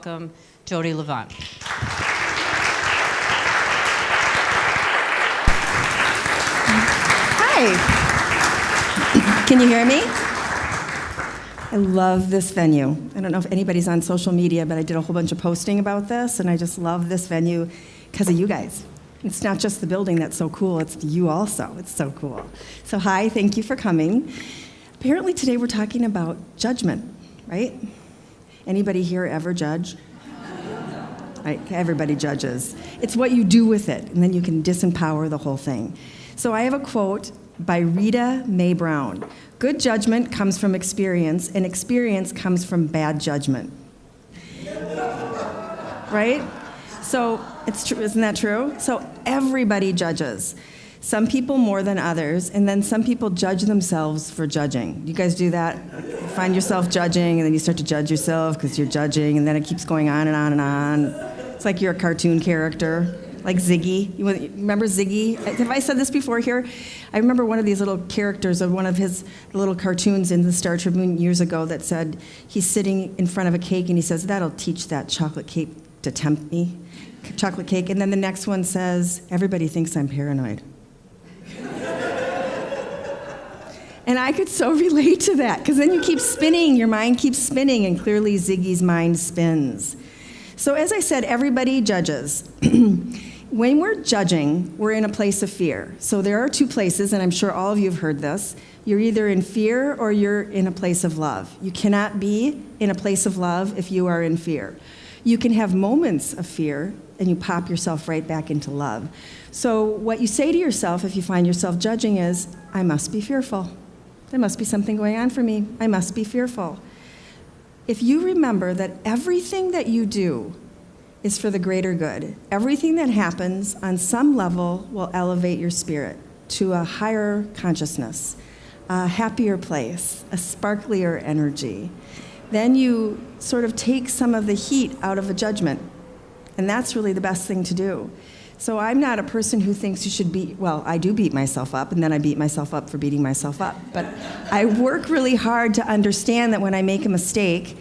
welcome Jodi Livon. Hi. Can you hear me? I love this venue. I don't know if anybody's on social media, but I did a whole bunch of posting about this, and I just love this venue because of you guys. It's not just the building that's so cool, it's you also. It's so cool. So hi, thank you for coming. Apparently today we're talking about judgment, right? Anybody here ever judge? Right, everybody judges. It's what you do with it, and then you can disempower the whole thing. So I have a quote by Rita Mae Brown. Good judgment comes from experience, and experience comes from bad judgment. Right? So it's true, isn't that true? So everybody judges. Some people more than others, and then some people judge themselves for judging. You guys do that? You find yourself judging, and then you start to judge yourself because you're judging, and then it keeps going on and on and on. It's like you're a cartoon character. Like Ziggy. You remember Ziggy? Have I said this before here? I remember one of these little characters of one of his little cartoons in the Star Tribune years ago that said he's sitting in front of a cake and he says, "That'll teach that chocolate cake to tempt me." Chocolate cake. And then the next one says, "Everybody thinks I'm paranoid." And I could so relate to that because then you keep spinning, your mind keeps spinning, and clearly Ziggy's mind spins. So as I said, everybody judges. When we're judging, we're in a place of fear. So there are two places, and I'm sure all of you have heard this. You're either in fear or you're in a place of love. You cannot be in a place of love if you are in fear. You can have moments of fear, and you pop yourself right back into love. So what you say to yourself if you find yourself judging is, "I must be fearful. There must be something going on for me. I must be fearful." If you remember that everything that you do is for the greater good, everything that happens on some level will elevate your spirit to a higher consciousness, a happier place, a sparklier energy, then you sort of take some of the heat out of a judgment. And that's really the best thing to do. So I'm not a person who thinks you should I do beat myself up, and then I beat myself up for beating myself up. But I work really hard to understand that when I make a mistake,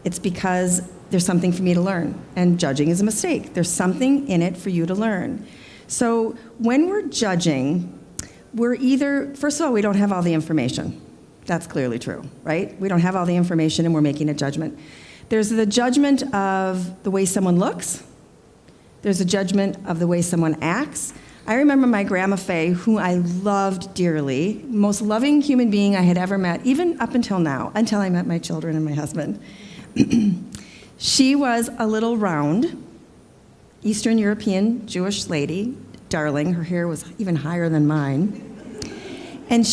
it's because there's something for me to learn. And judging is a mistake. There's something in it for you to learn. So when we're judging, we're either, first of all, we don't have all the information. That's clearly true, right? We don't have all the information and we're making a judgment. There's the judgment of the way someone looks. There's a judgment of the way someone acts. I remember my Grandma Faye, who I loved dearly, most loving human being I had ever met, even up until now, until I met my children and my husband. She was a little round, Eastern European Jewish lady, darling. Her hair was even higher than mine. And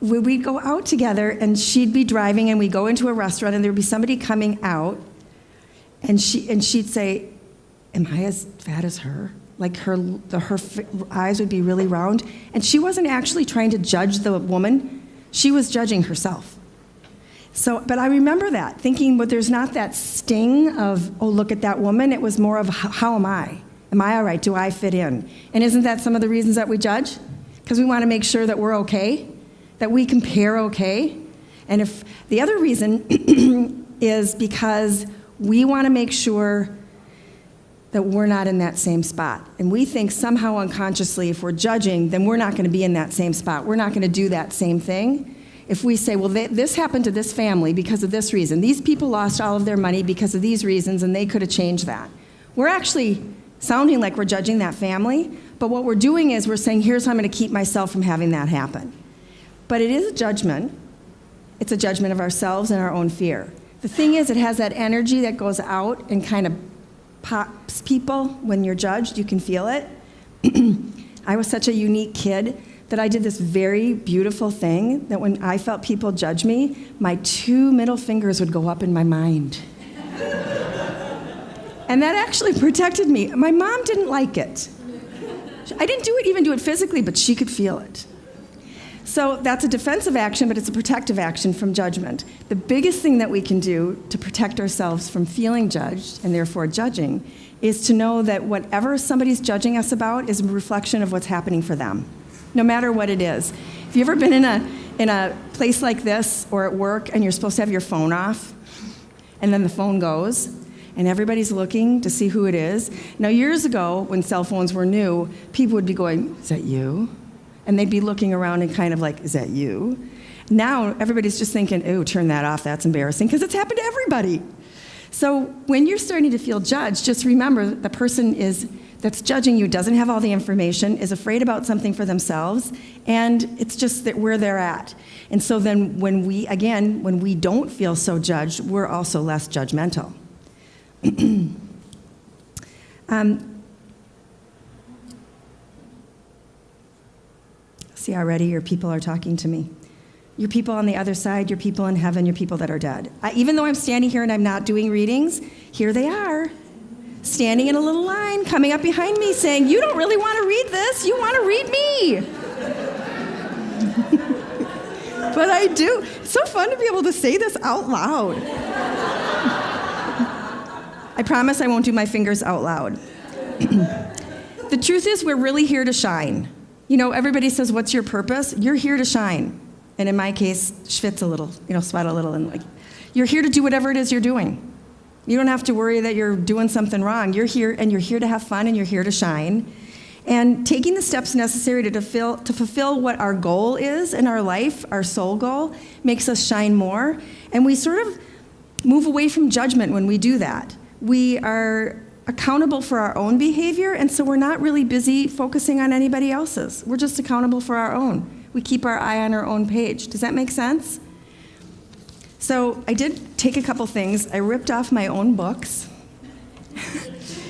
we'd go out together, and she'd be driving, and we'd go into a restaurant, and there'd be somebody coming out, and she'd say, "Am I as fat as her?" Like her eyes would be really round. And she wasn't actually trying to judge the woman. She was judging herself. So, but I remember that, thinking, but there's not that sting of, "Oh, look at that woman." It was more of, how am I? Am I all right? Do I fit in? And isn't that some of the reasons that we judge? Because we want to make sure that we're okay, that we compare okay. And if the other reason is because we want to make sure that we're not in that same spot. And we think somehow unconsciously, if we're judging, then we're not going to be in that same spot. We're not going to do that same thing. If we say, well, this happened to this family because of this reason. These people lost all of their money because of these reasons, and they could have changed that. We're actually sounding like we're judging that family, but what we're doing is we're saying, here's how I'm going to keep myself from having that happen. But it is a judgment. It's a judgment of ourselves and our own fear. The thing is, it has that energy that goes out and kind of pops people when you're judged. You can feel it. I was such a unique kid that I did this very beautiful thing that when I felt people judge me, my 2 middle fingers would go up in my mind. And that actually protected me. My mom didn't like it. I didn't even do it physically, but she could feel it. So that's a defensive action, but it's a protective action from judgment. The biggest thing that we can do to protect ourselves from feeling judged, and therefore judging, is to know that whatever somebody's judging us about is a reflection of what's happening for them, no matter what it is. Have you ever been in a place like this or at work and you're supposed to have your phone off? And then the phone goes, and everybody's looking to see who it is. Now, years ago, when cell phones were new, people would be going, is that you? And they'd be looking around and kind of like, is that you? Now, everybody's just thinking, ooh, turn that off, that's embarrassing, because it's happened to everybody. So when you're starting to feel judged, just remember the person that's judging you doesn't have all the information, is afraid about something for themselves, and it's just that where they're at. And so then when we don't feel so judged, we're also less judgmental. See, already your people are talking to me. Your people on the other side, your people in heaven, your people that are dead. Even though I'm standing here and I'm not doing readings, here they are, standing in a little line, coming up behind me saying, you don't really want to read this, you want to read me. But I do. It's so fun to be able to say this out loud. I promise I won't do my fingers out loud. The truth is, we're really here to shine. You know, everybody says, what's your purpose? You're here to shine. And in my case, schwitz a little, sweat a little. And you're here to do whatever it is you're doing. You don't have to worry that you're doing something wrong. You're here, and you're here to have fun, and you're here to shine. And taking the steps necessary to fulfill what our goal is in our life, our soul goal, makes us shine more. And we sort of move away from judgment when we do that. We are accountable for our own behavior, and so we're not really busy focusing on anybody else's. We're just accountable for our own. We keep our eye on our own page. Does that make sense? So I did take a couple things. I ripped off my own books.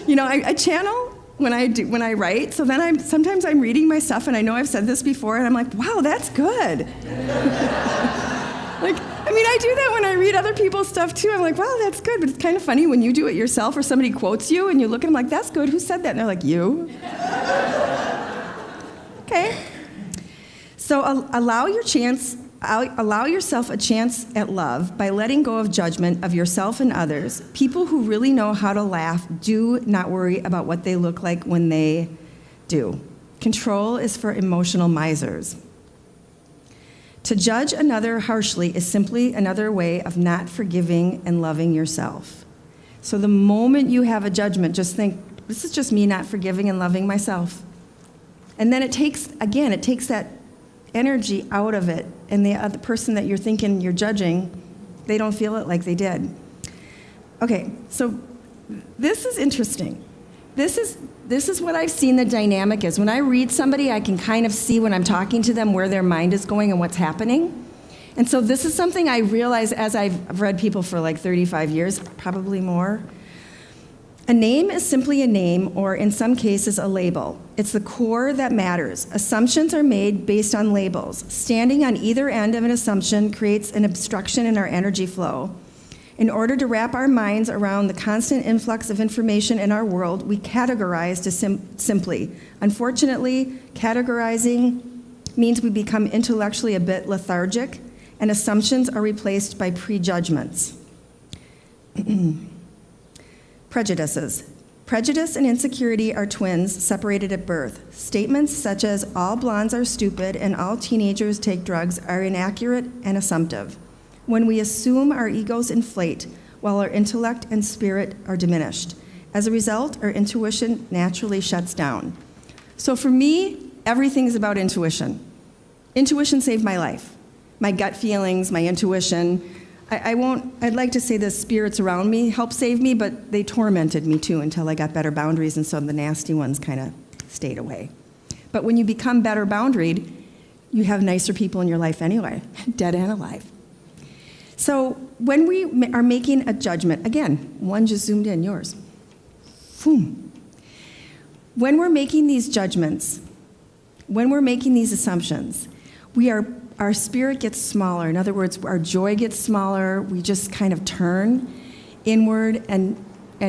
I channel when I write, so then sometimes I'm reading my stuff, and I know I've said this before, and I'm like, wow, that's good. I do that when I read other people's stuff too. I'm like, wow, that's good. But it's kind of funny when you do it yourself or somebody quotes you and you look at them like, that's good. Who said that? And they're like, you. Okay. So allow yourself a chance at love by letting go of judgment of yourself and others. People who really know how to laugh do not worry about what they look like when they do. Control is for emotional misers. To judge another harshly is simply another way of not forgiving and loving yourself. So the moment you have a judgment, just think, this is just me not forgiving and loving myself. And then it takes that energy out of it, and the other person that you're thinking you're judging, they don't feel it like they did. Okay, so this is interesting. This is what I've seen the dynamic is. When I read somebody, I can kind of see when I'm talking to them where their mind is going and what's happening. And so this is something I realize as I've read people for like 35 years, probably more. A name is simply a name, or in some cases, a label. It's the core that matters. Assumptions are made based on labels. Standing on either end of an assumption creates an obstruction in our energy flow. In order to wrap our minds around the constant influx of information in our world, we categorize simply. Unfortunately, categorizing means we become intellectually a bit lethargic, and assumptions are replaced by prejudgments. Prejudices. Prejudice and insecurity are twins separated at birth. Statements such as all blondes are stupid and all teenagers take drugs are inaccurate and assumptive. When we assume, our egos inflate, while our intellect and spirit are diminished. As a result, our intuition naturally shuts down. So for me, everything is about intuition. Intuition saved my life. My gut feelings, my intuition. I'd like to say the spirits around me helped save me, but they tormented me too until I got better boundaries, and so the nasty ones kind of stayed away. But when you become better boundaried, you have nicer people in your life anyway, dead and alive. So when we are making a judgment, again, one just zoomed in, yours. Boom. When we're making these judgments, when we're making these assumptions, our spirit gets smaller. In other words, our joy gets smaller. We just kind of turn inward and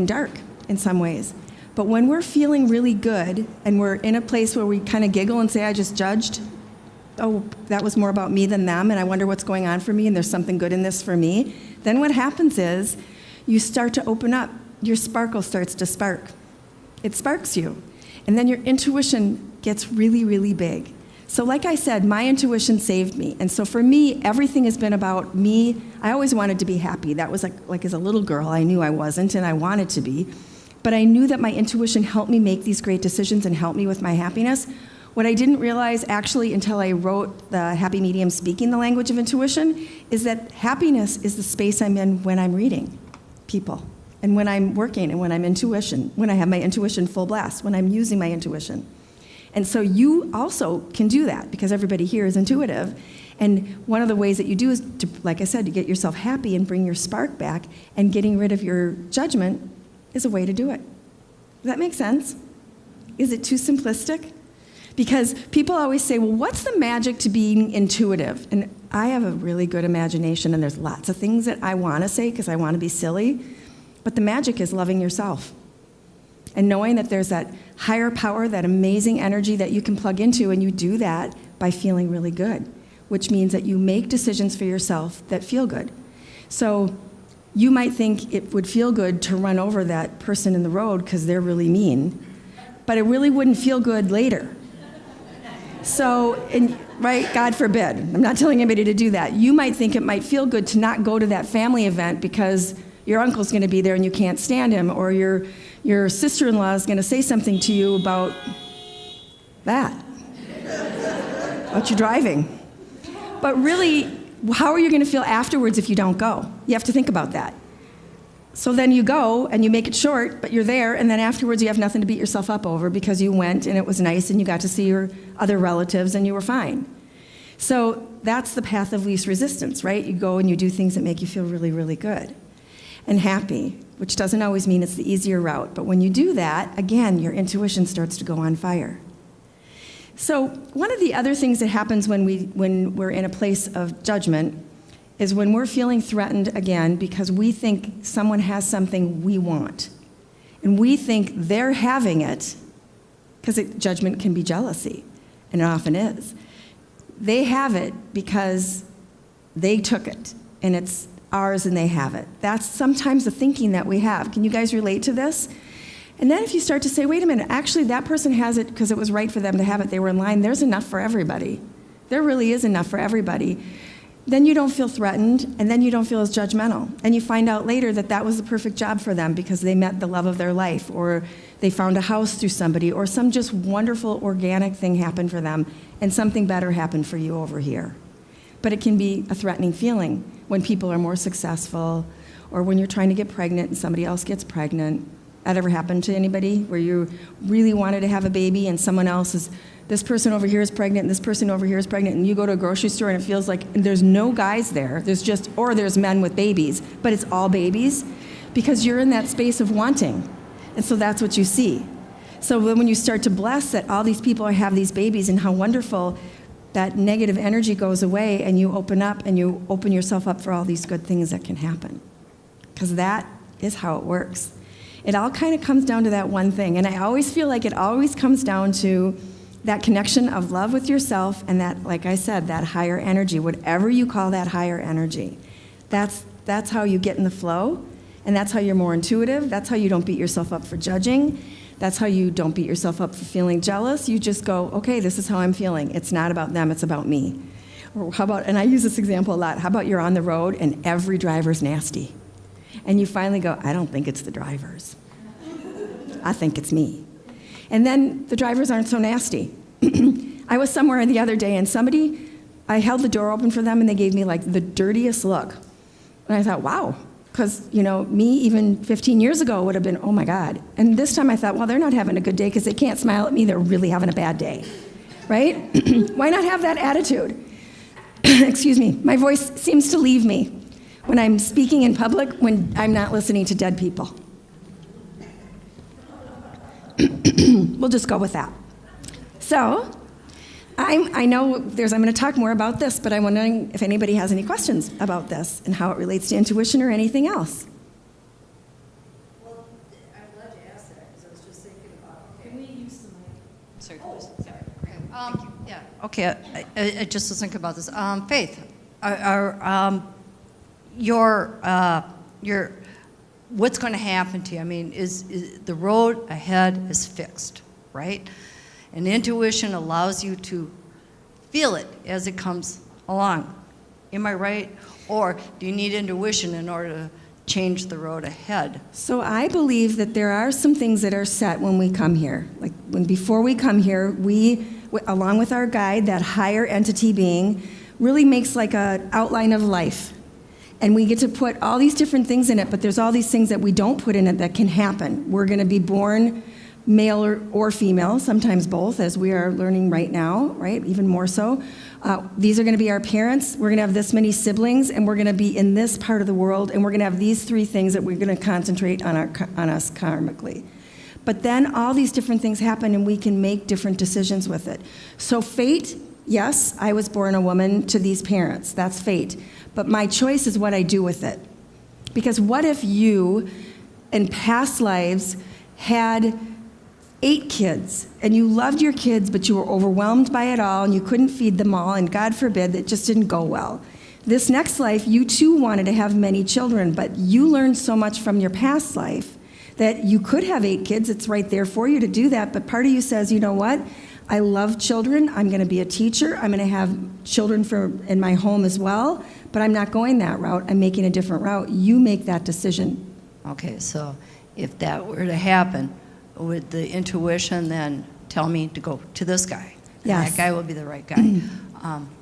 dark in some ways. But when we're feeling really good and we're in a place where we kind of giggle and say, I just judged, oh, that was more about me than them, and I wonder what's going on for me, and there's something good in this for me, then what happens is you start to open up. Your sparkle starts to spark. It sparks you. And then your intuition gets really, really big. So like I said, my intuition saved me. And so for me, everything has been about me. I always wanted to be happy. That was like as a little girl, I knew I wasn't, and I wanted to be. But I knew that my intuition helped me make these great decisions and helped me with my happiness. What I didn't realize actually until I wrote the Happy Medium Speaking the Language of Intuition is that happiness is the space I'm in when I'm reading people and when I'm working and when I'm intuition, when I have my intuition full blast, when I'm using my intuition. And so you also can do that because everybody here is intuitive. And one of the ways that you do is, to, like I said, to get yourself happy and bring your spark back, and getting rid of your judgment is a way to do it. Does that make sense? Is it too simplistic? Because people always say, well, what's the magic to being intuitive? And I have a really good imagination, and there's lots of things that I want to say because I want to be silly. But the magic is loving yourself and knowing that there's that higher power, that amazing energy that you can plug into, and you do that by feeling really good, which means that you make decisions for yourself that feel good. So you might think it would feel good to run over that person in the road because they're really mean, but it really wouldn't feel good later. So, right, God forbid, I'm not telling anybody to do that. You might think it might feel good to not go to that family event because your uncle's going to be there and you can't stand him, or your sister-in-law is going to say something to you about that, about your driving. But really, how are you going to feel afterwards if you don't go? You have to think about that. So then you go and you make it short, but you're there, and then afterwards you have nothing to beat yourself up over because you went and it was nice and you got to see your other relatives and you were fine. So that's the path of least resistance, right? You go and you do things that make you feel really, really good and happy, which doesn't always mean it's the easier route. But when you do that, again, your intuition starts to go on fire. So one of the other things that happens when we're in a place of judgment is when we're feeling threatened again because we think someone has something we want. And we think they're having it, because judgment can be jealousy, and it often is. They have it because they took it, and it's ours and they have it. That's sometimes the thinking that we have. Can you guys relate to this? And then if you start to say, wait a minute, actually that person has it because it was right for them to have it, they were in line, there's enough for everybody. There really is enough for everybody. Then you don't feel threatened, and then you don't feel as judgmental. And you find out later that that was the perfect job for them because they met the love of their life, or they found a house through somebody, or some just wonderful organic thing happened for them, and something better happened for you over here. But it can be a threatening feeling when people are more successful, or when you're trying to get pregnant and somebody else gets pregnant. That ever happened to anybody where you really wanted to have a baby and someone else is, this person over here is pregnant and this person over here is pregnant, and you go to a grocery store and it feels like there's no guys there, there's men with babies, but it's all babies because you're in that space of wanting. And so that's what you see. So when you start to bless that all these people have these babies and how wonderful, that negative energy goes away and you open up and you open yourself up for all these good things that can happen. Because that is how it works. It all kind of comes down to that one thing. And I always feel like it always comes down to that connection of love with yourself and that, like I said, that higher energy, whatever you call that higher energy. That's how you get in the flow, and that's how you're more intuitive. That's how you don't beat yourself up for judging. That's how you don't beat yourself up for feeling jealous. You just go, okay, this is how I'm feeling. It's not about them, it's about me. Or how about, and I use this example a lot, how about you're on the road and every driver's nasty? And you finally go, I don't think it's the drivers. I think it's me. And then the drivers aren't so nasty. I was somewhere the other day and I held the door open for them and they gave me like the dirtiest look. And I thought, wow, because, me even 15 years ago would have been, oh my God. And this time I thought, well, they're not having a good day because they can't smile at me, they're really having a bad day, right? Why not have that attitude? Excuse me, my voice seems to leave me when I'm speaking in public when I'm not listening to dead people. We'll just go with that. So, I know I'm going to talk more about this, but I'm wondering if anybody has any questions about this and how it relates to intuition or anything else. Well, I'm glad you asked that because I was just thinking about, can we use the mic? Sorry, sorry. Okay. Yeah, okay, I just was thinking about this. Faith, what's going to happen to you? I mean, is the road ahead is fixed, right? And intuition allows you to feel it as it comes along. Am I right? Or do you need intuition in order to change the road ahead? So I believe that there are some things that are set when we come here. Like before we come here, we, along with our guide, that higher entity being, really makes like an outline of life. And we get to put all these different things in it, but there's all these things that we don't put in it that can happen. We're going to be born male or female, sometimes both, as we are learning right now, right? Even more so. These are going to be our parents. We're going to have this many siblings, and we're going to be in this part of the world, and we're going to have these 3 things that we're going to concentrate on us karmically. But then all these different things happen, and we can make different decisions with it. So fate, yes, I was born a woman to these parents. That's fate. But my choice is what I do with it. Because what if you, in past lives, had 8 kids, and you loved your kids, but you were overwhelmed by it all, and you couldn't feed them all, and God forbid, that just didn't go well. This next life, you too wanted to have many children, but you learned so much from your past life that you could have 8 kids. It's right there for you to do that, but part of you says, you know what? I love children. I'm going to be a teacher. I'm going to have children in my home as well, but I'm not going that route. I'm making a different route. You make that decision. Okay, so if that were to happen, would the intuition then tell me to go to this guy? Yes. That guy will be the right guy.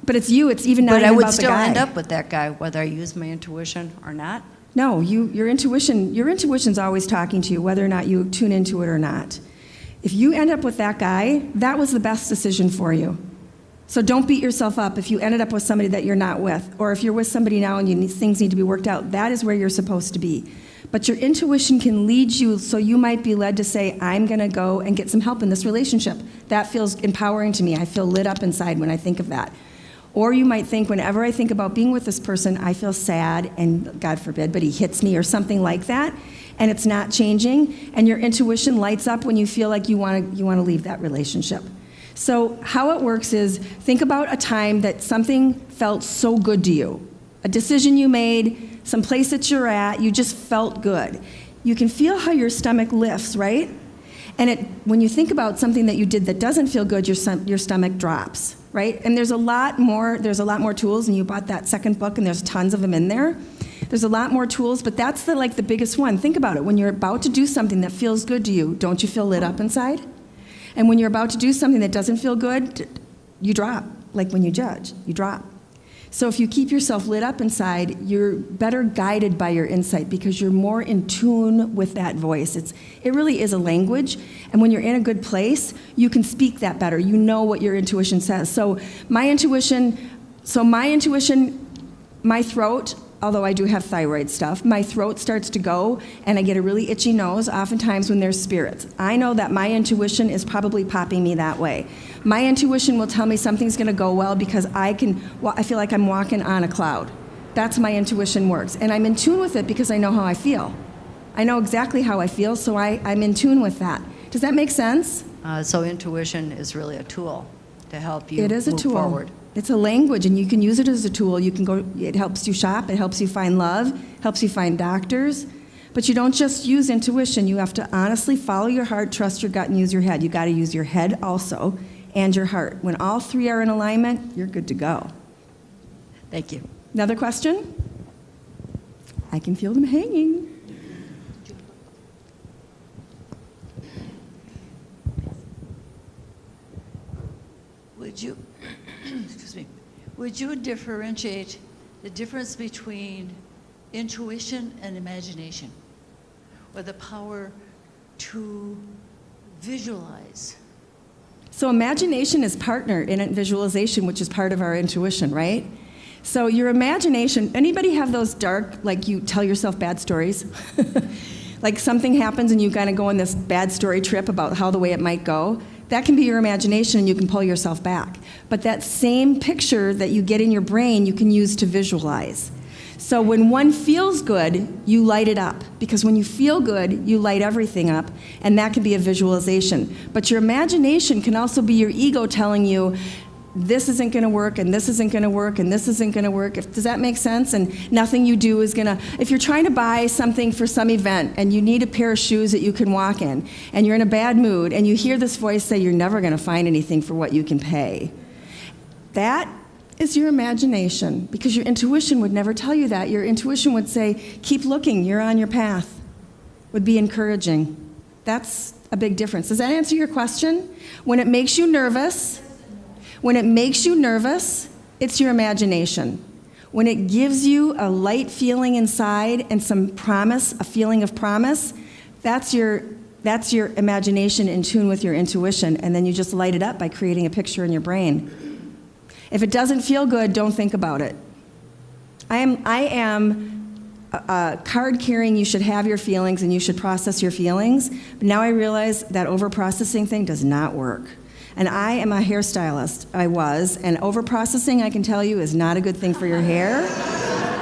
But it's you. It's even not but even I would about the still guy. end up with that guy, whether I use my intuition or not. No, your intuition's always talking to you, whether or not you tune into it or not. If you end up with that guy, that was the best decision for you. So don't beat yourself up if you ended up with somebody that you're not with, or if you're with somebody now and things need to be worked out. That is where you're supposed to be. But your intuition can lead you, so you might be led to say, I'm going to go and get some help in this relationship. That feels empowering to me. I feel lit up inside when I think of that. Or you might think, whenever I think about being with this person, I feel sad, and God forbid, but he hits me or something like that, and it's not changing, and your intuition lights up when you feel like you want to leave that relationship. So how it works is, think about a time that something felt so good to you, a decision you made, some place that you're at, you just felt good. You can feel how your stomach lifts, right? And when you think about something that you did that doesn't feel good, your stomach drops, right? And there's a lot more tools, and you bought that second book, and there's tons of them in there. There's a lot more tools, but that's the biggest one. Think about it. When you're about to do something that feels good to you, don't you feel lit up inside? And when you're about to do something that doesn't feel good, you drop. Like when you judge, you drop. So if you keep yourself lit up inside, you're better guided by your insight because you're more in tune with that voice. It really is a language, and when you're in a good place, you can speak that better. You know what your intuition says. So my intuition, my throat, although I do have thyroid stuff, my throat starts to go, and I get a really itchy nose, oftentimes when there's spirits. I know that my intuition is probably popping me that way. My intuition will tell me something's going to go well because I feel like I'm walking on a cloud. That's my intuition works. And I'm in tune with it because I know how I feel. I know exactly how I feel, so I'm in tune with that. Does that make sense? So intuition is really a tool to help you It is a move tool. forward. It's a language, and you can use it as a tool. It helps you shop, it helps you find love, helps you find doctors. But you don't just use intuition. You have to honestly follow your heart, trust your gut, and use your head. You got to use your head also and your heart. When all 3 are in alignment, you're good to go. Thank you. Another question? I can feel them hanging. Would you differentiate the difference between intuition and imagination, or the power to visualize? So imagination is partner in visualization, which is part of our intuition, right? So your imagination, anybody have those dark, like you tell yourself bad stories? Like something happens and you kind of go on this bad story trip about how the way it might go? That can be your imagination, and you can pull yourself back. But that same picture that you get in your brain, you can use to visualize. So when one feels good, you light it up. Because when you feel good, you light everything up, and that can be a visualization. But your imagination can also be your ego telling you, this isn't going to work, and this isn't going to work, and this isn't going to work. Does that make sense? And nothing you do is going to... If you're trying to buy something for some event, and you need a pair of shoes that you can walk in, and you're in a bad mood, and you hear this voice say, you're never going to find anything for what you can pay. That is your imagination, because your intuition would never tell you that. Your intuition would say, keep looking, you're on your path, would be encouraging. That's a big difference. Does that answer your question? When it makes you nervous, it's your imagination. When it gives you a light feeling inside and some promise, a feeling of promise, that's your imagination in tune with your intuition, and then you just light it up by creating a picture in your brain. If it doesn't feel good, don't think about it. I am a card carrying, you should have your feelings and you should process your feelings, but now I realize that over-processing thing does not work. And I am a hairstylist, I was, and over-processing, I can tell you, is not a good thing for your hair,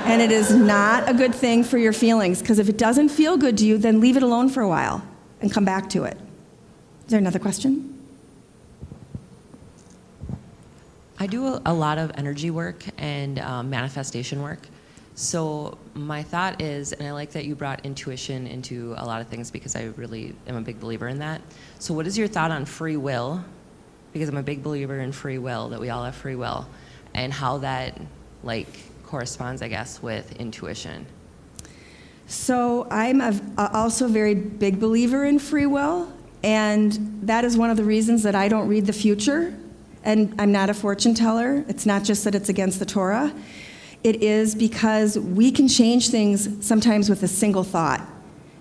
and it is not a good thing for your feelings, because if it doesn't feel good to you, then leave it alone for a while and come back to it. Is there another question? I do a lot of energy work and manifestation work. So my thought is, and I like that you brought intuition into a lot of things because I really am a big believer in that. So what is your thought on free will? Because I'm a big believer in free will, that we all have free will, and how that corresponds, I guess, with intuition. So I'm also a very big believer in free will, and that is one of the reasons that I don't read the future, and I'm not a fortune teller. It's not just that it's against the Torah. It is because we can change things sometimes with a single thought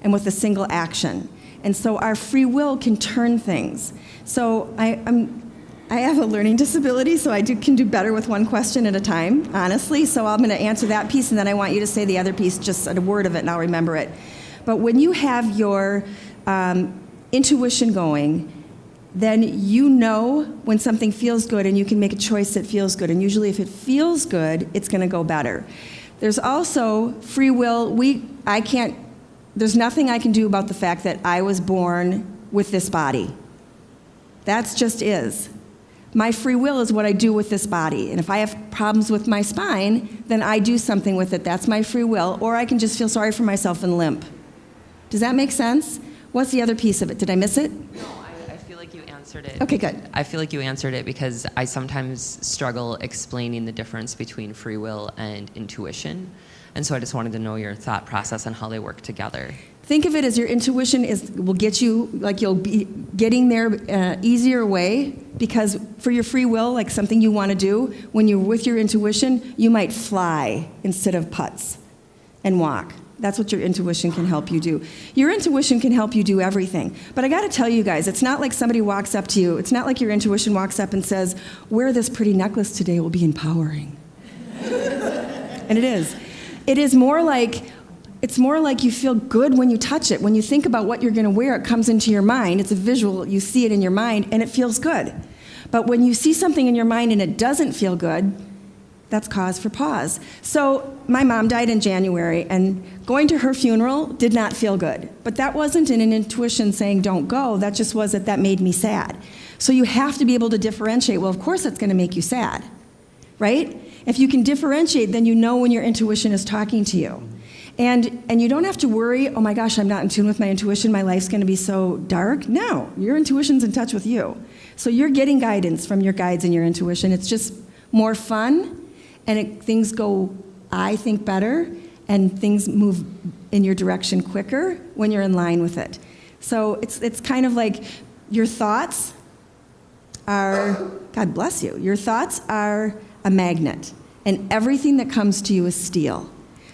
and with a single action. And so our free will can turn things. So I have a learning disability, so I can do better with one question at a time, honestly. So I'm going to answer that piece, and then I want you to say the other piece, just a word of it, and I'll remember it. But when you have your intuition going, then you know when something feels good, and you can make a choice that feels good. And usually if it feels good, it's going to go better. There's also free will. There's nothing I can do about the fact that I was born with this body. That's just is. My free will is what I do with this body. And if I have problems with my spine, then I do something with it. That's my free will. Or I can just feel sorry for myself and limp. Does that make sense? What's the other piece of it? Did I miss it? No, I feel like you answered it. Okay, good. I feel like you answered it because I sometimes struggle explaining the difference between free will and intuition. And so I just wanted to know your thought process on how they work together. Think of it as your intuition will get you, you'll be getting there easier way, because for your free will, like something you want to do, when you're with your intuition, you might fly instead of putz and walk. That's what your intuition can help you do. Your intuition can help you do everything. But I got to tell you guys, it's not like somebody walks up to you. It's not like your intuition walks up and says, wear this pretty necklace today will be empowering. And it is. It is more like, it's more like you feel good when you touch it. When you think about what you're going to wear, it comes into your mind. It's a visual. You see it in your mind, and it feels good. But when you see something in your mind and it doesn't feel good, that's cause for pause. So my mom died in January, and going to her funeral did not feel good. But that wasn't an intuition saying don't go. That just was that made me sad. So you have to be able to differentiate. Well, of course it's going to make you sad, right? If you can differentiate, then you know when your intuition is talking to you. And you don't have to worry, oh my gosh, I'm not in tune with my intuition, my life's going to be so dark. No, your intuition's in touch with you. So you're getting guidance from your guides and your intuition. It's just more fun, and things go, I think, better, and things move in your direction quicker when you're in line with it. So it's kind of like your thoughts are, God bless you, your thoughts are a magnet, and everything that comes to you is steel.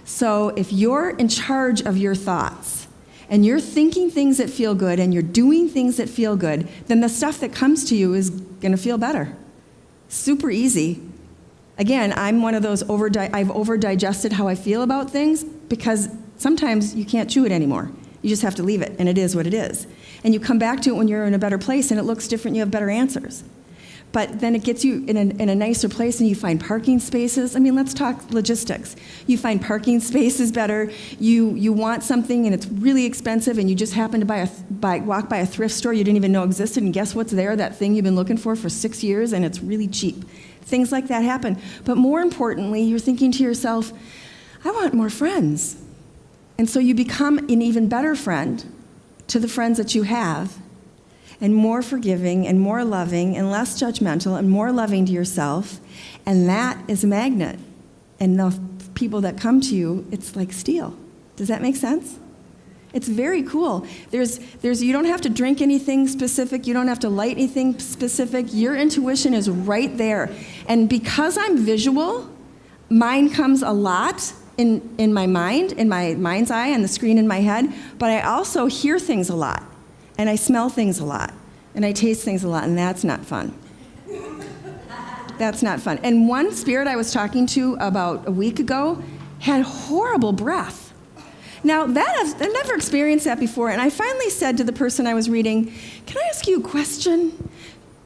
So if you're in charge of your thoughts, and you're thinking things that feel good, and you're doing things that feel good, then the stuff that comes to you is going to feel better. Super easy. Again, I'm one of those I've over-digested how I feel about things, because sometimes you can't chew it anymore. You just have to leave it, and it is what it is. And you come back to it when you're in a better place, and it looks different, you have better answers. But then it gets you in a nicer place, and you find parking spaces. I mean, let's talk logistics. You find parking spaces better. You want something, and it's really expensive, and you just happen to walk by a thrift store you didn't even know existed, and guess what's there? That thing you've been looking for 6 years, and it's really cheap. Things like that happen. But more importantly, you're thinking to yourself, I want more friends. And so you become an even better friend to the friends that you have. and more forgiving and more loving and less judgmental and more loving to yourself. And that is a magnet. And the people that come to you, it's like steel. Does that make sense? It's very cool. You don't have to drink anything specific. You don't have to light anything specific. Your intuition is right there. And because I'm visual, mine comes a lot in my mind, in my mind's eye, on the screen in my head, but I also hear things a lot, and I smell things a lot, and I taste things a lot, and that's not fun. That's not fun. And one spirit I was talking to about a week ago had horrible breath. Now, I've never experienced that before, and I finally said to the person I was reading, "Can I ask you a question?"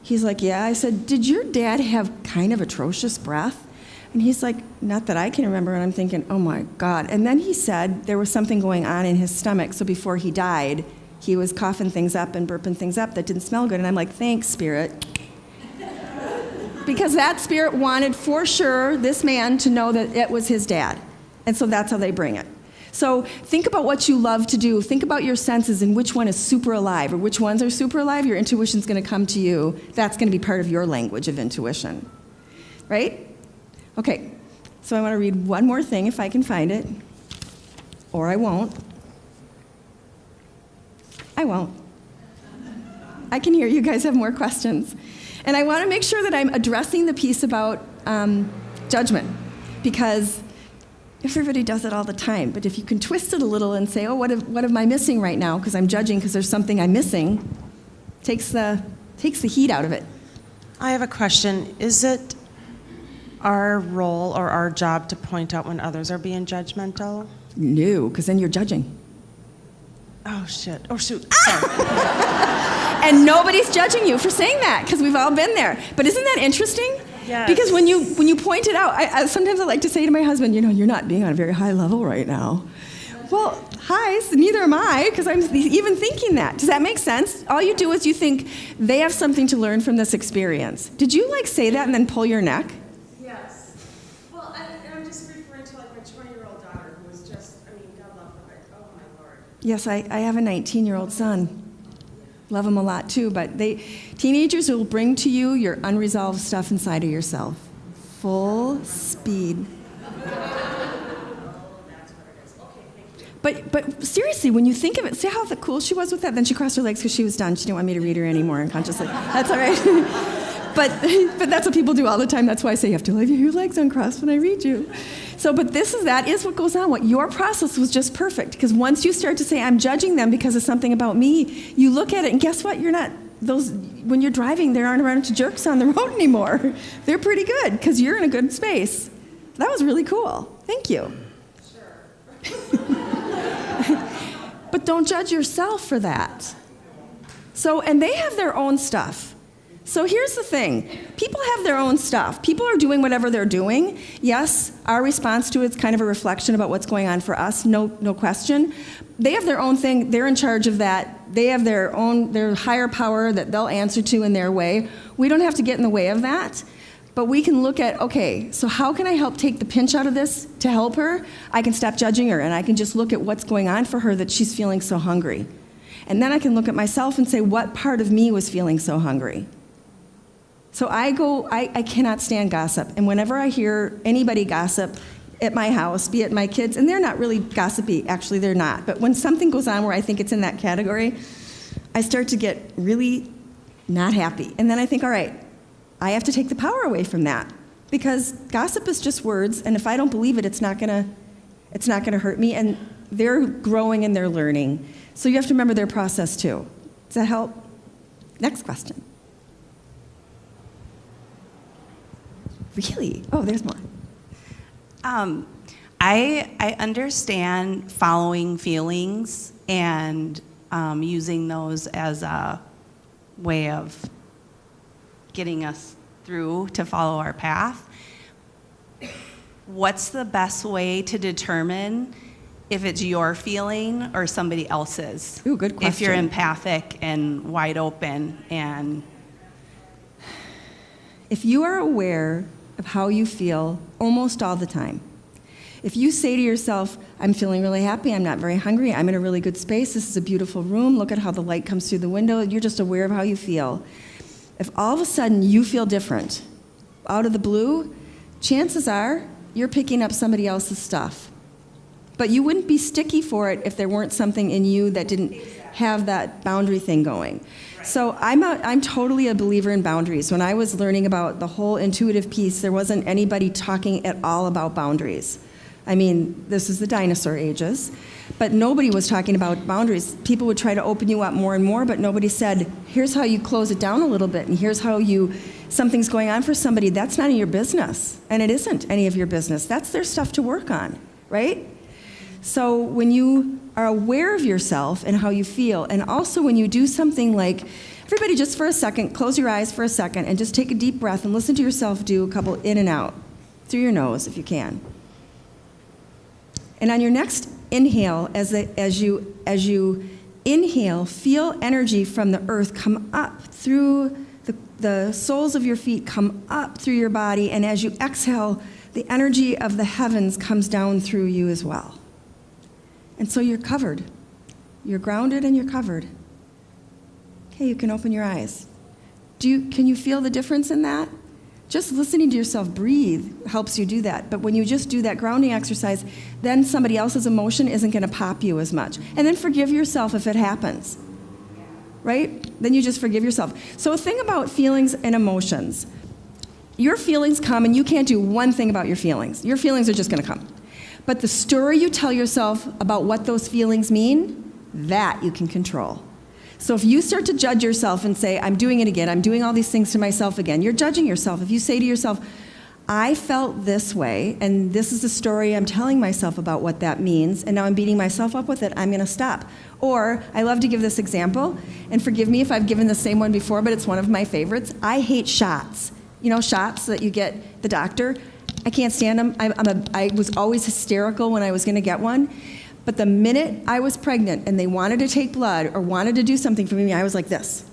He's like, "Yeah." I said, "Did your dad have kind of atrocious breath?" And he's like, "Not that I can remember." And I'm thinking, oh my God. And then he said there was something going on in his stomach, so before he died, he was coughing things up and burping things up that didn't smell good. And I'm like, thanks, spirit. Because that spirit wanted for sure this man to know that it was his dad. And so that's how they bring it. So think about what you love to do. Think about your senses and which one is super alive or which ones are super alive. Your intuition's going to come to you. That's going to be part of your language of intuition. Right? Okay, so I want to read one more thing if I can find it, or I won't. I won't. I can hear you guys have more questions. And I want to make sure that I'm addressing the piece about judgment, because everybody does it all the time. But if you can twist it a little and say, oh, what am I missing right now? Because I'm judging because there's something I'm missing, takes the heat out of it. I have a question. Is it our role or our job to point out when others are being judgmental? No, because then you're judging. Oh, shit. Oh, shoot. Sorry. And nobody's judging you for saying that, because we've all been there. But isn't that interesting? Yes. Because when you point it out, sometimes I like to say to my husband, you're not being on a very high level right now. Well, hi, so neither am I, because I'm even thinking that. Does that make sense? All you do is you think they have something to learn from this experience. Did you say that and then pull your neck? Yes. Well, I'm just referring to my 20-year-old daughter who was just, God love her, oh my Lord. Yes, I have a 19-year-old son. Love him a lot too, but teenagers will bring to you your unresolved stuff inside of yourself. Full speed. But seriously, when you think of it, see how cool she was with that? Then she crossed her legs because she was done. She didn't want me to read her anymore unconsciously. That's all right. But that's what people do all the time. That's why I say you have to leave your legs uncrossed when I read you. So, but that is what goes on. What your process was just perfect, because once you start to say, I'm judging them because of something about me, you look at it and guess what? You're not, when you're driving, there aren't a bunch of jerks on the road anymore. They're pretty good because you're in a good space. That was really cool. Thank you. Sure. But don't judge yourself for that. So, and they have their own stuff. So here's the thing. People have their own stuff. People are doing whatever they're doing. Yes, our response to it's kind of a reflection about what's going on for us, no question. They have their own thing. They're in charge of that. They have their higher power that they'll answer to in their way. We don't have to get in the way of that. But we can look at, okay, so how can I help take the pinch out of this to help her? I can stop judging her, and I can just look at what's going on for her that she's feeling so hungry. And then I can look at myself and say, what part of me was feeling so hungry? So I cannot stand gossip. And whenever I hear anybody gossip at my house, be it my kids, and they're not really gossipy, actually they're not. But when something goes on where I think it's in that category, I start to get really not happy. And then I think, all right, I have to take the power away from that, because gossip is just words, and if I don't believe it, it's not gonna hurt me, and they're growing and they're learning. So you have to remember their process too. Does that help? Next question. Really? Oh, there's more. I understand following feelings and using those as a way of getting us through to follow our path. What's the best way to determine if it's your feeling or somebody else's? Ooh, good question. If you're empathic and wide open and... If you are aware of how you feel almost all the time, If you say to yourself, I'm feeling really happy, I'm not very hungry, I'm in a really good space, this is a beautiful room, look at how the light comes through the window, you're just aware of how you feel. If all of a sudden you feel different, out of the blue, chances are you're picking up somebody else's stuff. But you wouldn't be sticky for it if there weren't something in you that didn't have that boundary thing going. So I'm totally a believer in boundaries. When I was learning about the whole intuitive piece, there wasn't anybody talking at all about boundaries. I mean, this is the dinosaur ages, but nobody was talking about boundaries. People would try to open you up more and more, but nobody said, here's how you close it down a little bit, and here's how something's going on for somebody. That's none of your business, and it isn't any of your business. That's their stuff to work on, right? So when you are aware of yourself and how you feel, and also when you do something like, everybody just for a second, close your eyes for a second and just take a deep breath and listen to yourself do a couple in and out, through your nose if you can. And on your next inhale, as you inhale, feel energy from the earth come up through the soles of your feet, come up through your body, and as you exhale, the energy of the heavens comes down through you as well. And so you're covered. You're grounded and you're covered. Okay, you can open your eyes. Can you feel the difference in that? Just listening to yourself breathe helps you do that. But when you just do that grounding exercise, then somebody else's emotion isn't going to pop you as much. And then forgive yourself if it happens. Right? Then you just forgive yourself. So a thing about feelings and emotions. Your feelings come and you can't do one thing about your feelings. Your feelings are just going to come. But the story you tell yourself about what those feelings mean, that you can control. So if you start to judge yourself and say, I'm doing it again, I'm doing all these things to myself again, you're judging yourself. If you say to yourself, I felt this way, and this is the story I'm telling myself about what that means, and now I'm beating myself up with it, I'm going to stop. Or, I love to give this example, and forgive me if I've given the same one before, but it's one of my favorites. I hate shots. You know, shots that you get at the doctor. I can't stand them. I was always hysterical when I was going to get one. But the minute I was pregnant and they wanted to take blood or wanted to do something for me, I was like this.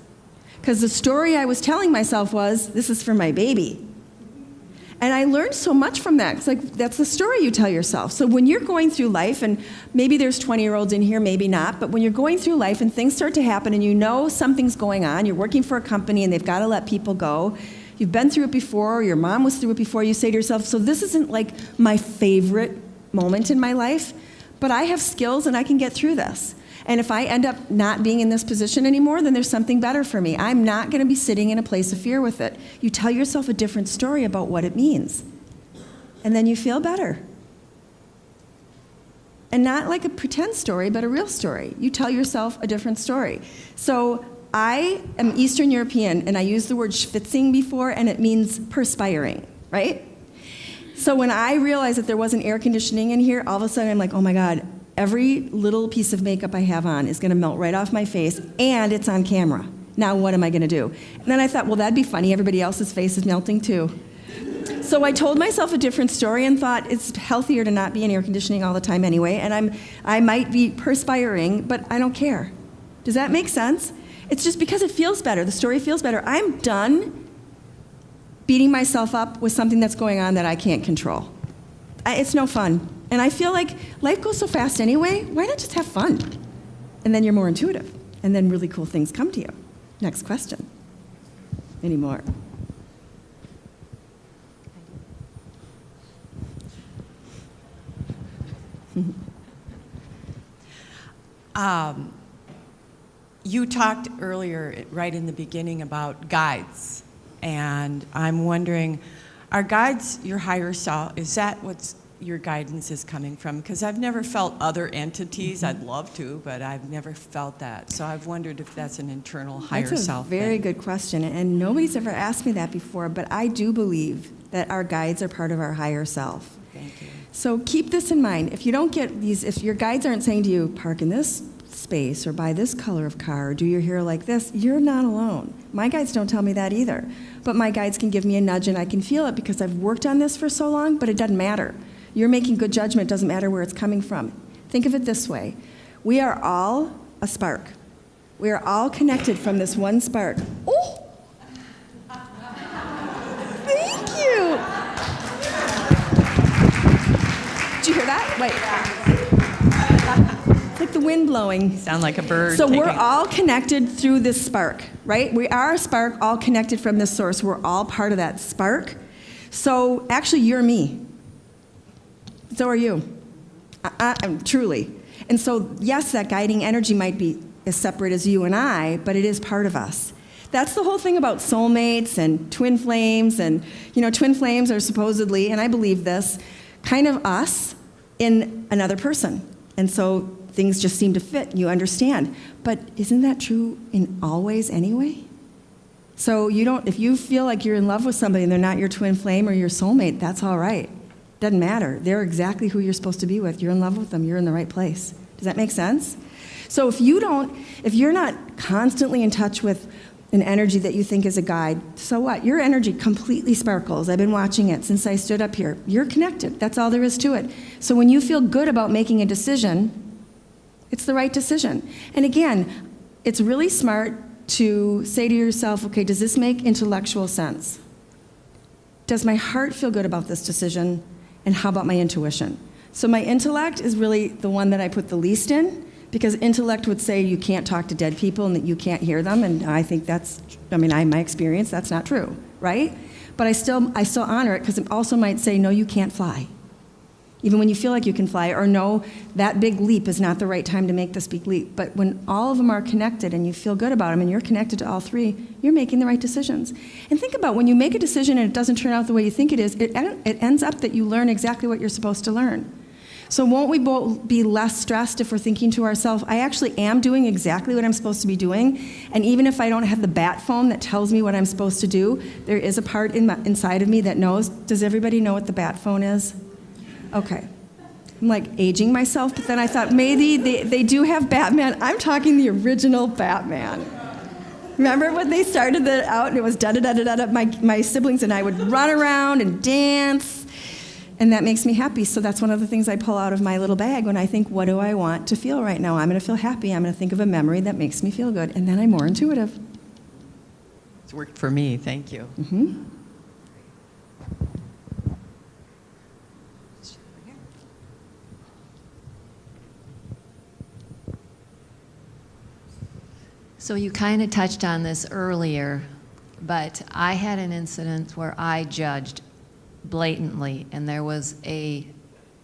Because the story I was telling myself was, this is for my baby. And I learned so much from that. It's like, that's the story you tell yourself. So when you're going through life, and maybe there's 20-year-olds in here, maybe not, but when you're going through life and things start to happen and you know something's going on, you're working for a company and they've got to let people go, you've been through it before, or your mom was through it before, you say to yourself, so this isn't like my favorite moment in my life, but I have skills and I can get through this. And if I end up not being in this position anymore, then there's something better for me. I'm not going to be sitting in a place of fear with it. You tell yourself a different story about what it means. And then you feel better. And not like a pretend story, but a real story. You tell yourself a different story. So I am Eastern European, and I used the word schwitzing before, and it means perspiring, right? So when I realized that there wasn't air conditioning in here, all of a sudden I'm like, oh my God, every little piece of makeup I have on is going to melt right off my face, and it's on camera. Now what am I going to do? And then I thought, well, that'd be funny. Everybody else's face is melting too. So I told myself a different story and thought it's healthier to not be in air conditioning all the time anyway, and I might be perspiring, but I don't care. Does that make sense? It's just because it feels better. The story feels better. I'm done beating myself up with something that's going on that I can't control. It's no fun. And I feel like life goes so fast anyway, why not just have fun? And then you're more intuitive. And then really cool things come to you. Next question. Any more? You talked earlier, right in the beginning, about guides. And I'm wondering, are guides your higher self? Is that what your guidance is coming from? Because I've never felt other entities. I'd love to, but I've never felt that. So I've wondered if that's an internal higher self. That's a very good question. And nobody's ever asked me that before, but I do believe that our guides are part of our higher self. Thank you. So keep this in mind. If you don't get these, if your guides aren't saying to you, park in this space or buy this color of car or do your hair like this, you're not alone. My guides don't tell me that either. But my guides can give me a nudge and I can feel it because I've worked on this for so long, but it doesn't matter. You're making good judgment, doesn't matter where it's coming from. Think of it this way. We are all a spark. We are all connected from this one spark. Oh! Thank you! Did you hear Wait. It's like the wind blowing. Sound like a bird. So we're taking- all connected through this spark, right? We are a spark, all connected from this source. We're all part of that spark. So actually, you're me. So are you. Truly. And so, yes, that guiding energy might be as separate as you and I, but it is part of us. That's the whole thing about soulmates and twin flames. And, twin flames are supposedly, and I believe this, kind of us in another person. And so things just seem to fit, you understand. But isn't that true in all ways anyway? So if you feel like you're in love with somebody and they're not your twin flame or your soulmate, that's all right. Doesn't matter. They're exactly who you're supposed to be with. You're in love with them. You're in the right place. Does that make sense? So if you're not constantly in touch with an energy that you think is a guide, so what? Your energy completely sparkles. I've been watching it since I stood up here. You're connected. That's all there is to it. So when you feel good about making a decision, it's the right decision. And again, it's really smart to say to yourself, okay, does this make intellectual sense? Does my heart feel good about this decision? And how about my intuition? So my intellect is really the one that I put the least in, because intellect would say you can't talk to dead people and that you can't hear them, and I think my experience, that's not true, right? But I still honor it, because it also might say, no, you can't fly. Even when you feel like you can fly, or no, that big leap is not the right time to make this big leap. But when all of them are connected and you feel good about them and you're connected to all three, you're making the right decisions. And think about when you make a decision and it doesn't turn out the way you think it is, it ends up that you learn exactly what you're supposed to learn. So won't we both be less stressed if we're thinking to ourselves, I actually am doing exactly what I'm supposed to be doing, and even if I don't have the bat phone that tells me what I'm supposed to do, there is a part inside of me that knows. Does everybody know what the bat phone is? Okay. I'm like aging myself, but then I thought maybe they do have Batman. I'm talking the original Batman. Remember when they started that out and it was da-da-da-da-da? My siblings and I would run around and dance, and that makes me happy. So that's one of the things I pull out of my little bag when I think, what do I want to feel right now? I'm going to feel happy. I'm going to think of a memory that makes me feel good, and then I'm more intuitive. It's worked for me. Thank you. Mm-hmm. So you kind of touched on this earlier, but I had an incident where I judged blatantly, and there was a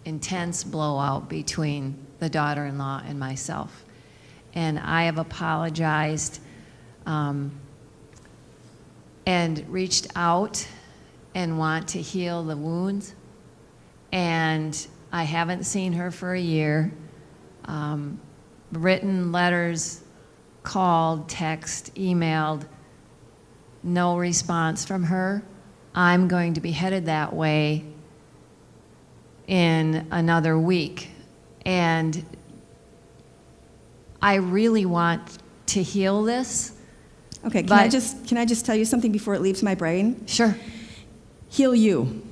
intense blowout between the daughter-in-law and myself. And I have apologized and reached out and want to heal the wounds. And I haven't seen her for a year. Written letters, called, text, emailed, no response from her. I'm going to be headed that way in another week. And I really want to heal this. Okay, can I just tell you something before it leaves my brain? Sure. Heal you.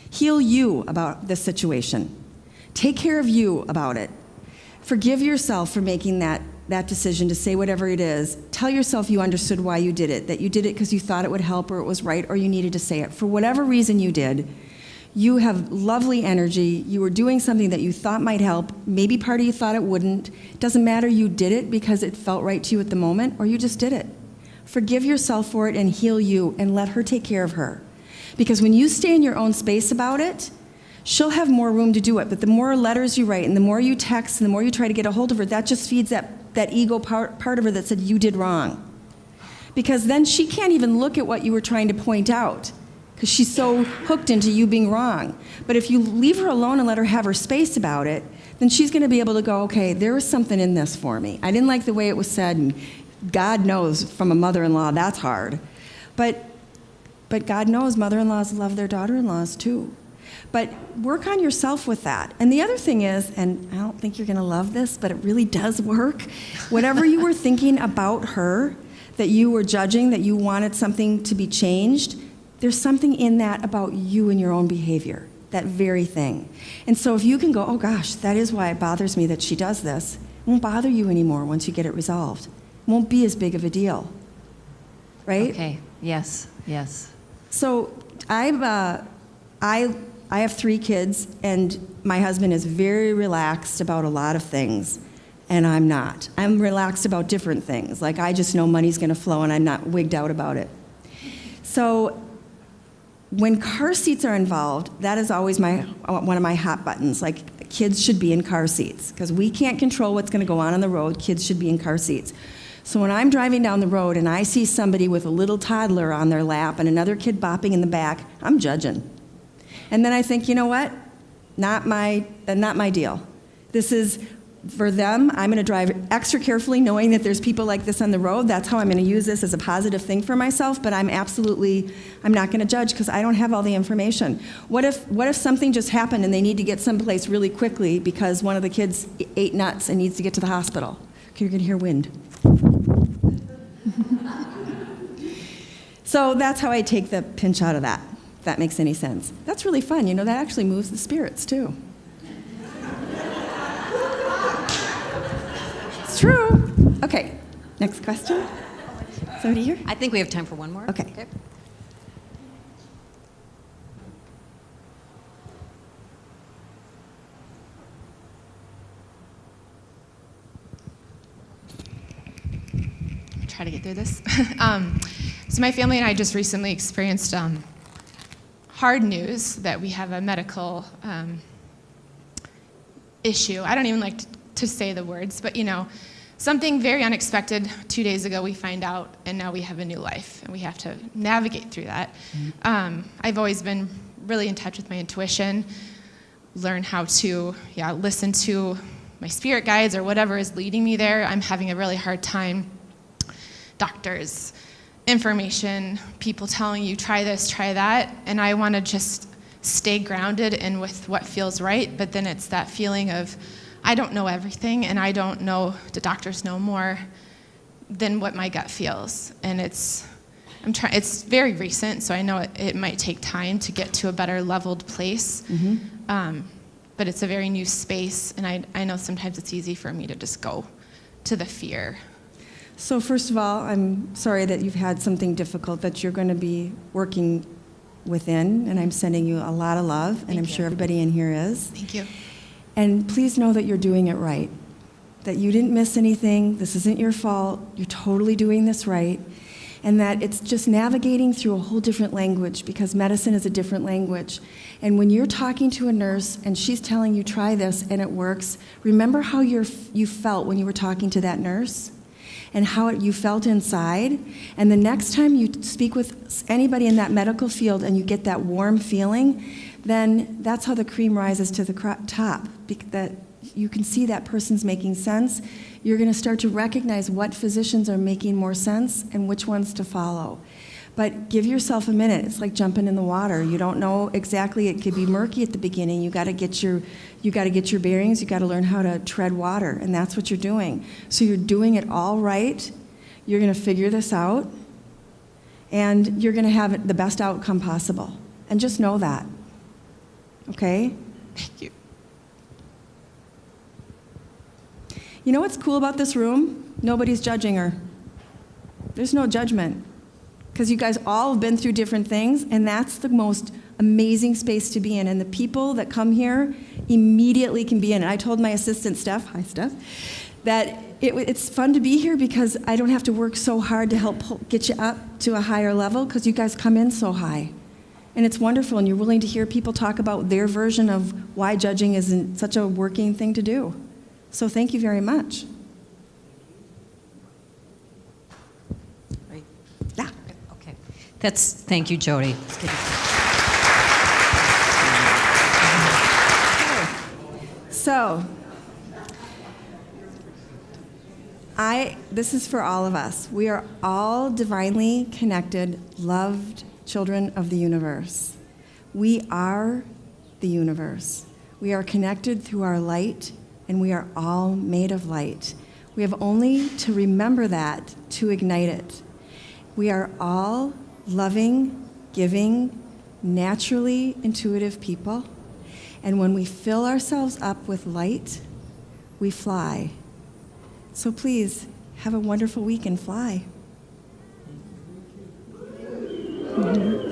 Heal you about this situation. Take care of you about it. Forgive yourself for making that decision to say whatever it is. Tell yourself you understood why you did it, that you did it because you thought it would help or it was right or you needed to say it. For whatever reason you did, you have lovely energy. You were doing something that you thought might help. Maybe part of you thought it wouldn't. It doesn't matter, you did it because it felt right to you at the moment, or you just did it. Forgive yourself for it and heal you and let her take care of her. Because when you stay in your own space about it, she'll have more room to do it. But the more letters you write and the more you text and the more you try to get a hold of her, that just feeds that ego part of her that said you did wrong. Because then she can't even look at what you were trying to point out because she's so hooked into you being wrong. But if you leave her alone and let her have her space about it, then she's going to be able to go, okay, there was something in this for me. I didn't like the way it was said, and God knows from a mother-in-law that's hard. But God knows mother-in-laws love their daughter-in-laws too. But work on yourself with that. And the other thing is, and I don't think you're going to love this, but it really does work. Whatever you were thinking about her, that you were judging, that you wanted something to be changed, there's something in that about you and your own behavior, that very thing. And so if you can go, oh gosh, that is why it bothers me that she does this, it won't bother you anymore once you get it resolved. It won't be as big of a deal. Right? Okay. Yes. Yes. So I I have 3 kids, and my husband is very relaxed about a lot of things, and I'm not. I'm relaxed about different things. Like, I just know money's going to flow, and I'm not wigged out about it. So when car seats are involved, that is always one of my hot buttons. Like, kids should be in car seats, because we can't control what's going to go on the road. Kids should be in car seats. So when I'm driving down the road and I see somebody with a little toddler on their lap and another kid bopping in the back, I'm judging. And then I think, you know what? Not my deal. This is for them. I'm going to drive extra carefully, knowing that there's people like this on the road. That's how I'm going to use this as a positive thing for myself. But I'm not going to judge, because I don't have all the information. What if something just happened and they need to get someplace really quickly because one of the kids ate nuts and needs to get to the hospital? Okay, you're going to hear wind. So that's how I take the pinch out of that, if that makes any sense. That's really fun. You know, that actually moves the spirits, too. It's true. Okay, next question. Somebody here? I think we have time for one more. Okay. Try to get through this. So my family and I just recently experienced hard news that we have a medical issue. I don't even like to say the words, but something very unexpected. 2 days ago we find out, and now we have a new life, and we have to navigate through that. I've always been really in touch with my intuition, learn how to listen to my spirit guides or whatever is leading me there. I'm having a really hard time. Doctors, information, people telling you try this, try that, and I want to just stay grounded in with what feels right, but then it's that feeling of I don't know everything, and I don't know, the doctors know more than what my gut feels, and it's very recent, so I know it might take time to get to a better leveled place, but it's a very new space, and I know sometimes it's easy for me to just go to the fear. So first of all, I'm sorry that you've had something difficult that you're going to be working within, and I'm sending you a lot of love, and I'm sure everybody in here is. Thank you. And please know that you're doing it right, that you didn't miss anything, this isn't your fault, you're totally doing this right, and that it's just navigating through a whole different language, because medicine is a different language. And when you're talking to a nurse and she's telling you try this and it works, remember how you felt when you were talking to that nurse? And how you felt inside. And the next time you speak with anybody in that medical field and you get that warm feeling, then that's how the cream rises to the top. That you can see that person's making sense. You're going to start to recognize what physicians are making more sense and which ones to follow. But give yourself a minute. It's like jumping in the water. You don't know exactly. It could be murky at the beginning. You got to get your bearings. You got to learn how to tread water, and that's what you're doing. So you're doing it all right. You're going to figure this out, and you're going to have the best outcome possible. And just know that. Okay? Thank you. You know what's cool about this room? Nobody's judging her. There's no judgment. Because you guys all have been through different things, and that's the most amazing space to be in. And the people that come here immediately can be in it. I told my assistant, Steph, hi Steph, that it's fun to be here because I don't have to work so hard to help get you up to a higher level, because you guys come in so high. And it's wonderful, and you're willing to hear people talk about their version of why judging isn't such a working thing to do. So thank you very much. Yeah. Okay. Thank you, Jodi. So, this is for all of us. We are all divinely connected, loved children of the universe. We are the universe. We are connected through our light, and we are all made of light. We have only to remember that to ignite it. We are all loving, giving, naturally intuitive people. And when we fill ourselves up with light, we fly. So please, have a wonderful week and fly. Mm-hmm.